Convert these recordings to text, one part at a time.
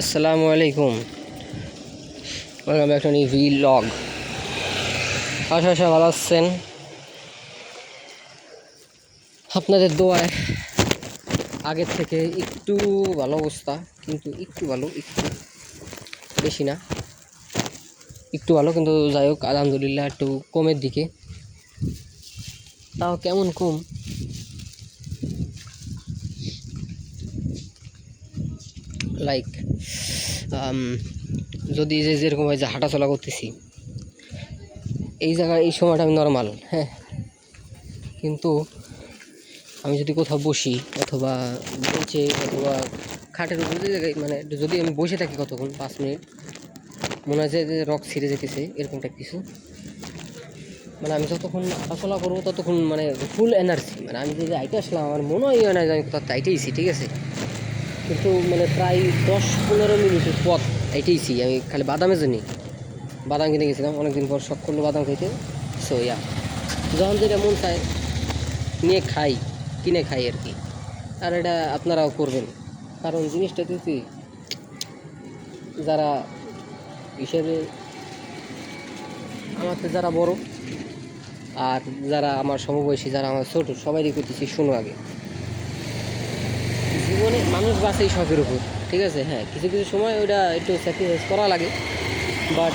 আসসালামু আলাইকুম, welcome back to new vlog. আশা ভালো আছেন। আপনাদের দোয়ায় আগের থেকে একটু ভালো অবস্থা, কিন্তু একটু ভালো, একটু বেশি না, একটু ভালো, কিন্তু যাই হোক আলহামদুলিল্লাহ একটু কমের দিকে। তাও কেমন কম, লাইক যদি যেরকম হয় যে হাঁটাচলা করতেছি এই জায়গায় এই সময়টা আমি নর্মাল, হ্যাঁ, কিন্তু আমি যদি কোথাও বসি অথবা বেঞ্চে অথবা খাটের উপরে যে জায়গায়, মানে যদি আমি বসে থাকি কতক্ষণ 5 মিনিট, মনে হয় যে রক ছিঁড়ে যেতেছে এরকমটা কিছু। মানে আমি যতক্ষণ হাঁটাচলা করবো ততক্ষণ মানে ফুল এনার্জি, মানে আমি যদি আইটে আসলাম আমার মনে হয় না যে আমি কোথাও আইটেইছি, ঠিক আছে, কিন্তু মানে প্রায় 10-15 মিনিটের পথ আইটেইছি। আমি খালি বাদামের জন্যই বাদাম কিনে গেছিলাম, অনেকদিন পর শখ করলো বাদাম খাইতে। সো যখন যেটা মন চায় নিয়ে খাই, কিনে খাই আর কি। আর এটা আপনারাও করবেন, কারণ জিনিসটা দেখছি যারা হিসেবে আমাকে যারা বড় আর যারা আমার সমবয়সী, যারা আমার ছোটো, সবাইই করতেছি শুনো আগে, জীবনে মানুষ বাঁচে এই শখের উপর, ঠিক আছে। হ্যাঁ, কিছু কিছু সময় ওইটা একটু স্যাক্রিফাইস করা লাগে, বাট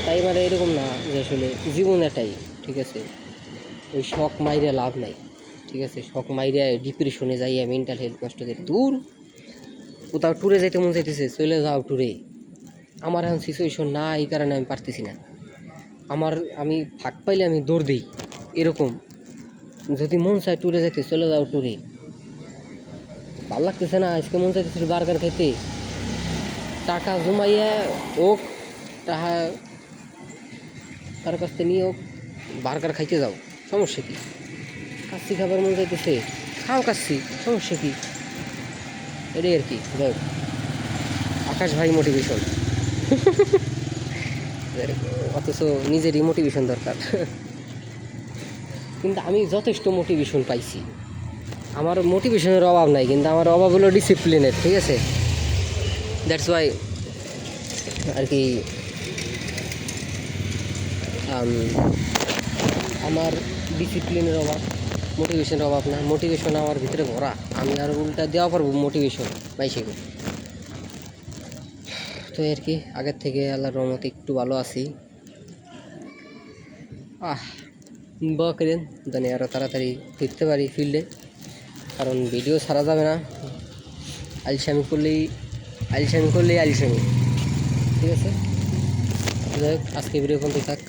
তাই মানে এরকম না যে আসলে জীবন এটাই, ঠিক আছে। ওই শখ মাইরে লাভ নাই, ঠিক আছে। শখ মাইরে ডিপ্রেশনে যাইয়া মেন্টাল হেলথ নষ্ট করে দূর। কোথাও ট্যুরে যাইতে মন চাইতেছে, চলে যাও ট্যুরে। আমার এখন সিচুয়েশন না, এই কারণে আমি পারতেছি না। আমি ফাঁক পাইলে আমি দৌড় দিই, এরকম। যদি মন চায় ট্যুরে যেতে, চলে যাও ট্যুরে। ভালো লাগতেছে না, আজকে মন চাইতেছিল বার্গার খাইতে, টাকা জমাইয়া হোক, টাকা কারো কাছ থেকে নিয়ে হোক, বার্গার খাইতে যাও, সমস্যা কী? কাচ্চি খাবার মন চাইতেছে, খাও কাচ্চি, সমস্যা কী? এটাই আর কি। যাই হোক, আকাশ ভাই মোটিভেশন অথচ নিজেরই মোটিভেশন দরকার কিন্তু আমি যথেষ্ট মোটিভেশন পাইছি। আমার মোটিভেশনের অভাব নাই, কিন্তু আমার অভাব হলো ডিসিপ্লিনের, ঠিক আছে। দ্যাটস ওয়াই আর কি আমার ডিসিপ্লিনের অভাব, মোটিভেশনের অভাব না। মোটিভেশন আমার ভিতরে ভরা, আমি আর উল্টা দেওয়া পারবো মোটিভেশন বাইশেকে। তো আর কি আগের থেকে আল্লাহর রহমতে একটু ভালো আছি। করেন জানি আরও তাড়াতাড়ি ফিরতে পারি ফিল্ডে, কারণ ভিডিও ছাড়া যাবে না। আলসামি করলেই আলসামি, ঠিক আছে। যাই হোক, আজকে ভিডিও পর্যন্ত থাক।